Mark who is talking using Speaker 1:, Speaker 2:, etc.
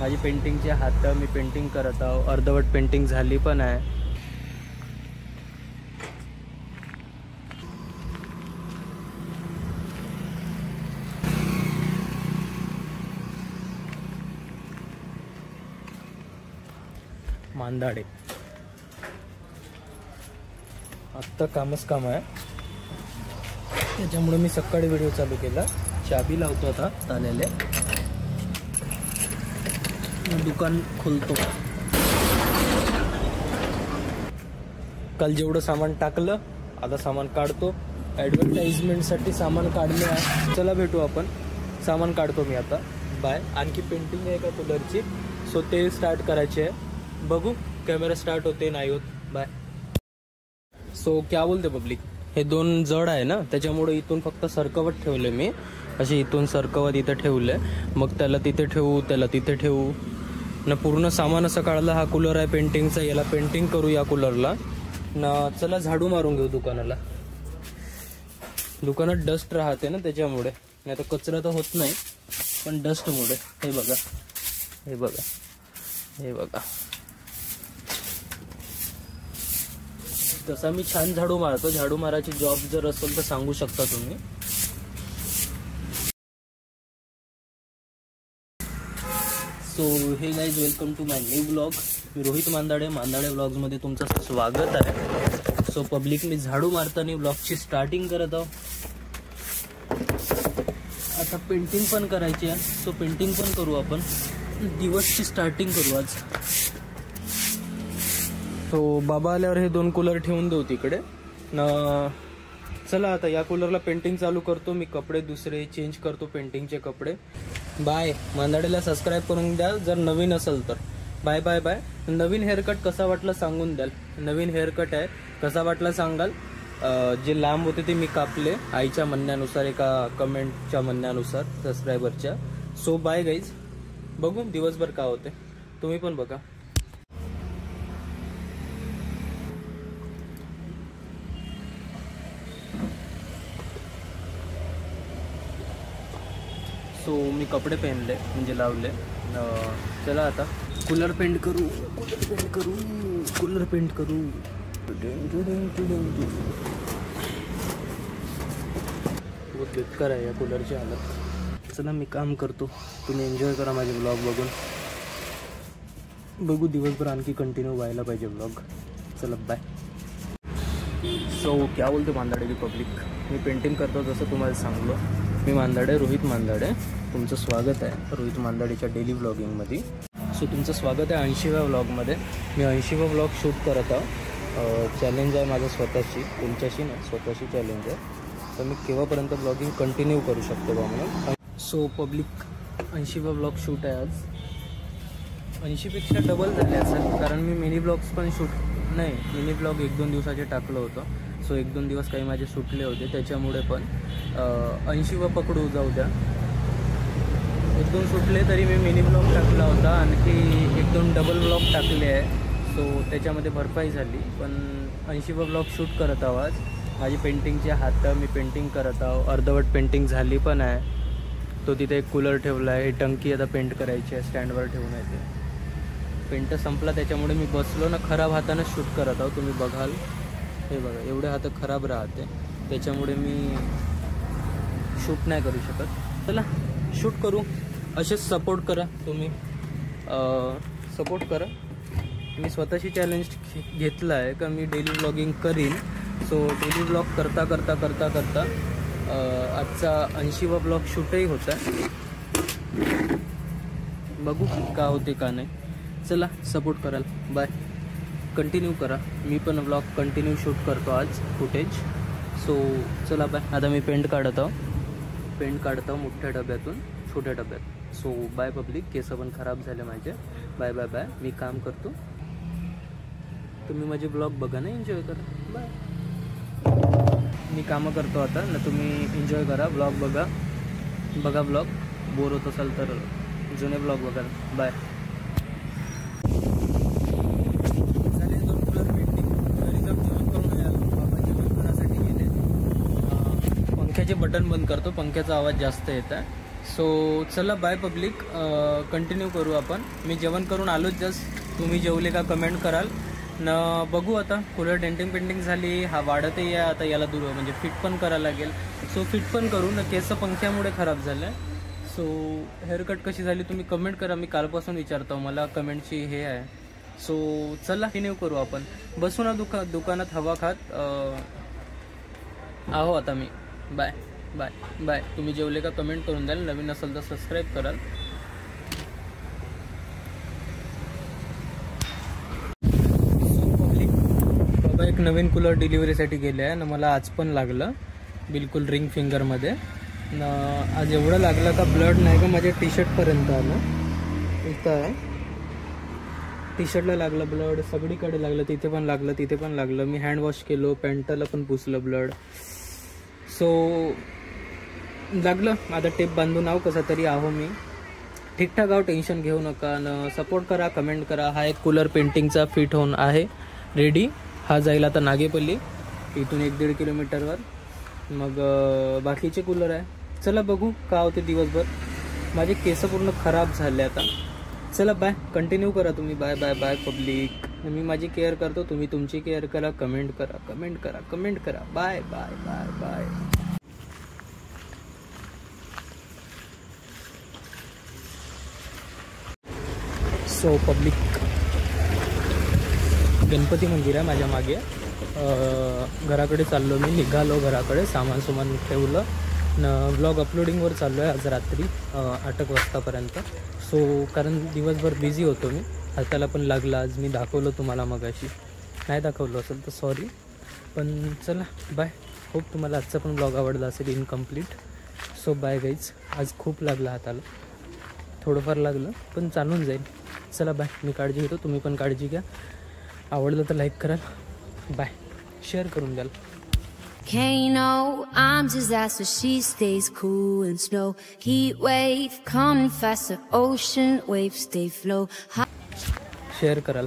Speaker 1: माझी पेंटिंगचे हात मी पेंटिंग करत आहो. अर्धवट पेंटिंग झाली पण आहे. मांदाडे आत्ता कामच काम आहे, त्याच्यामुळे मी सकाळी व्हिडिओ चालू केला. चाबी लावतो आता ताल्याले, दुकान खोलतो. काल जेवढं सामान टाकलं आता सामान काढतो. ॲडव्हर्टाइजमेंटसाठी सामान काढले आहे. चला भेटू आपण. सामान काढतो मी आता. बाय. आणखी पेंटिंग आहे का कूलरची, सो ते स्टार्ट करायचे आहे. बघू कॅमेरा स्टार्ट होते नाही होत. बाय. सो क्या बोलते पब्लिक, हे दोन जड आहे ना, त्याच्यामुळे इथून फक्त सरकवत ठेवले मी. असे इथून सरकवत इथं ठेवले, मग त्याला तिथे ठेवू, त्याला तिथे ठेवू ना. पूर्ण सामान असं काढलं. हा कूलर आहे पेंटिंगचा, याला पेंटिंग करू या कूलरला ना. चला झाडू मारून घेऊ दुकानाला. दुकानात डस्ट राहते ना, त्याच्यामुळे. नाही तर कचरा तर होत नाही, पण डस्टमुळे. हे बघा, हे बघा, हे बघा. तसा मी छान झाडू मारतो. झाडू मारायची जॉब जर असेल तर सांगू शकता तुम्ही. So hey guys, welcome to my new blog. मी रोहित मांदाडे ब्लॉग्समध्ये तुमचं स्वागत आहे. सो पब्लिक, मी झाडू मारताना ब्लॉगची स्टार्टिंग करत आहो. आता पेंटिंग पण करायची आहे, सो पेंटिंग पण करू आपण. दिवसची स्टार्टिंग करू आज. सो बाबा आल्यावर हे दोन कूलर ठेवून देऊ तिकडे ना. चला आता या कूलरला पेंटिंग चालू करतो मी. कपडे दुसरे चेंज करतो, पेंटिंगचे कपडे. बाय. मांदाडेला सबस्क्राईब करून द्याल जर नवीन असेल तर. Bye bye bye. नवीन हेअरकट कसा वाटला सांगून द्याल. नवीन हेअरकट आहे, कसा वाटला सांगाल. जे लांब होते ते मी कापले आईच्या म्हणण्यानुसार, एका कमेंटच्या म्हणण्यानुसार सबस्क्रायबरच्या. So bye guys. बघू दिवसभर का होते, तुम्ही पण बघा. सो मी कपडे पहनले, म्हणजे लावले. चला आता कूलर पेंट करू, कूलर पेंट करू, कूलर पेंट करू. बहुत बेकार आहे या कूलरची हालत. चला मी काम करतो, तुम्ही एन्जॉय करा माझे ब्लॉग बघून. बघू दिवसभर आणखी कंटिन्यू व्हायला पाहिजे ब्लॉग. चला बाय. सो क्या बोलतो मांदाडे की पब्लिक, मी पेंटिंग करतो जसं तुम्हाला सांगलो. मी मांदाडे, रोहित मांदाडे. तुमचं स्वागत आहे रोहित मांदाडेच्या डेली ब्लॉगिंगमध्ये. सो तुमचं स्वागत आहे 80व्या ब्लॉगमध्ये. मी 80वा ब्लॉग शूट करत आहो. चॅलेंज आहे माझं स्वतःची, तुमच्याशी नाही, स्वतःची चॅलेंज आहे. तर मी केव्हापर्यंत ब्लॉगिंग कंटिन्यू करू शकतो बा म्हणून. सो पब्लिक, 80वा ब्लॉग शूट आहे आज. 80पेक्षा डबल झाले असेल, कारण मी मिनी ब्लॉग्स पण मिनी ब्लॉग 1-2 दिवसाचे टाकलं होतं. सो 1-2 दिवस काही माझे सुटले होते, त्याच्यामुळे पण 80वा पकडू जाऊ द्या. 1-2 सुटले तरी मी मिनी ब्लॉग टाकला होता. आणखी 1-2 डबल ब्लॉग टाकले आहे. सो त्याच्यामध्ये भरपाई झाली. पण 80वा ब्लॉग शूट करत आहो आज. माझी पेंटिंगचे हात मी पेंटिंग करत आहो. अर्धवट पेंटिंग झाली पण आहे. तो तिथे एक कूलर ठेवला आहे. ही टंकी आता पेंट करायची आहे, स्टँडवर ठेवून येते. पेंट संपला, त्याच्यामुळे मी बसलो ना, खराब हातानं शूट करत आहो. तुम्ही बघाल, हे बघा, एवढे हात खराब राहते, त्याच्यामुळे मी शूट नाही करू शकत. चला शूट करू. असेच सपोर्ट करा तुम्ही, सपोर्ट करा. मी स्वतःची चॅलेंज घेतला आहे का मी डेली ब्लॉगिंग करीन. सो डेली ब्लॉग करता करता करता करता आजचा 80वा ब्लॉग शूटही होता. बघू का होते का नाही. चला सपोर्ट कराल. बाय. कंटिन्यू करा. मी पण ब्लॉग कंटिन्यू शूट करतो आज, फुटेज. सो चला बाय. आता मी पेंट काढत आहो मोठ्या डब्यातून छोट्या डब्यात. So by public. केस पण खराब झाले माझे. Bye bye bye. मी काम करतो, तुम्ही माझे ब्लॉग बघा ना, एन्जॉय करा. बाय. मी कामं करतो आता ना, तुम्ही एन्जॉय करा, ब्लॉग बघा ब्लॉग. बोर होत असाल तर जुने ब्लॉग बघा. बाय. पंख्याचे बटन बंद करतो, पंख्याचा आवाज जास्त येत आहे. सो चला बाय पब्लिक, कंटिन्यू करू आपण. मी जेवण करून आलोच जस्ट. तुम्ही जेवले का कमेंट कराल न. बघू आता कूलर डेंटिंग पेंटिंग झाली, हा वाढतही आहे आता. याला दूर म्हणजे फिट पण करायला लागेल. सो फिट पण करू न. केस पंख्यामुळे खराब झालं आहे. सो हेअरकट कशी झाली तुम्ही कमेंट करा. मी कालपासून विचारतो, मला कमेंटची हे आहे. सो चला कंटिन्यू करू आपण. बसू ना दुकानात हवा खात आहो आता मी. Bye bye bye. तुम्ही जेवले का कमेंट करून द्याल. नवीन असेल तर सबस्क्राईब कराल. बाबा एक नवीन कूलर डिलिव्हरीसाठी गेले आहे ना. मला आज पण लागलं बिलकुल रिंग फिंगरमध्ये न. आज एवढं लागलं का ब्लड नाही का माझ्या टी शर्टपर्यंत आलं. इथं आहे टी शर्टला लागलं ब्लड, सगळीकडे लागलं. तिथे पण लागलं, तिथे पण लागलं. मी हँडवॉश केलो, पॅन्टला पण पुसलं ब्लड. सो लागलं. आता टेप बांधून आहो कसा तरी आहो मी. ठीकठाक आहो, टेन्शन घेऊ नका न. सपोर्ट करा, कमेंट करा. हा एक कूलर पेंटिंगचा फिट होऊन आहे रेडी. हा जाईल आता नागेपल्ली, इथून 1-1.5 किलोमीटरवर. मग बाकीचे कूलर आहे. चला बघू का होते दिवसभर. माझे केस पूर्ण खराब झाले आता. चला बाय, कंटिन्यू करा तुम्ही. Bye bye bye public. मी माझी केअर करतो, तुम्ही तुमची केअर करा. कमेंट करा, कमेंट करा, कमेंट करा. Bye bye bye bye. So public, Ganpati मंदिर आहे माझ्या मागे. घराकडे चाललो मी. निघालो घराकडे, सामान ठेवलं न. व्लॉग अपलोडिंगवर चाललो आहे आज रात्री 8 वाजतापर्यंत. सो कारण दिवसभर बिझी होतो मी. हाताला पण लागला आज. मी दाखवलं तुम्हाला मगाशी. नाही दाखवलं असेल तर सॉरी. पण चला बाय. होप तुम्हाला आजचा पण व्लॉग आवडला असेल इनकम्प्लीट. So bye guys. आज खूप लागला हाताला, थोडंफार लागलं पण चालून जाईल. चला बाय. मी काळजी घेतो, तुम्ही पण काळजी घ्या. आवडलं तर लाईक कराल. बाय. शेअर करून द्याल.
Speaker 2: Kano, I'm disaster, she stays cool and slow. Heat wave, coming faster, ocean waves stay flow.
Speaker 1: Share कराल.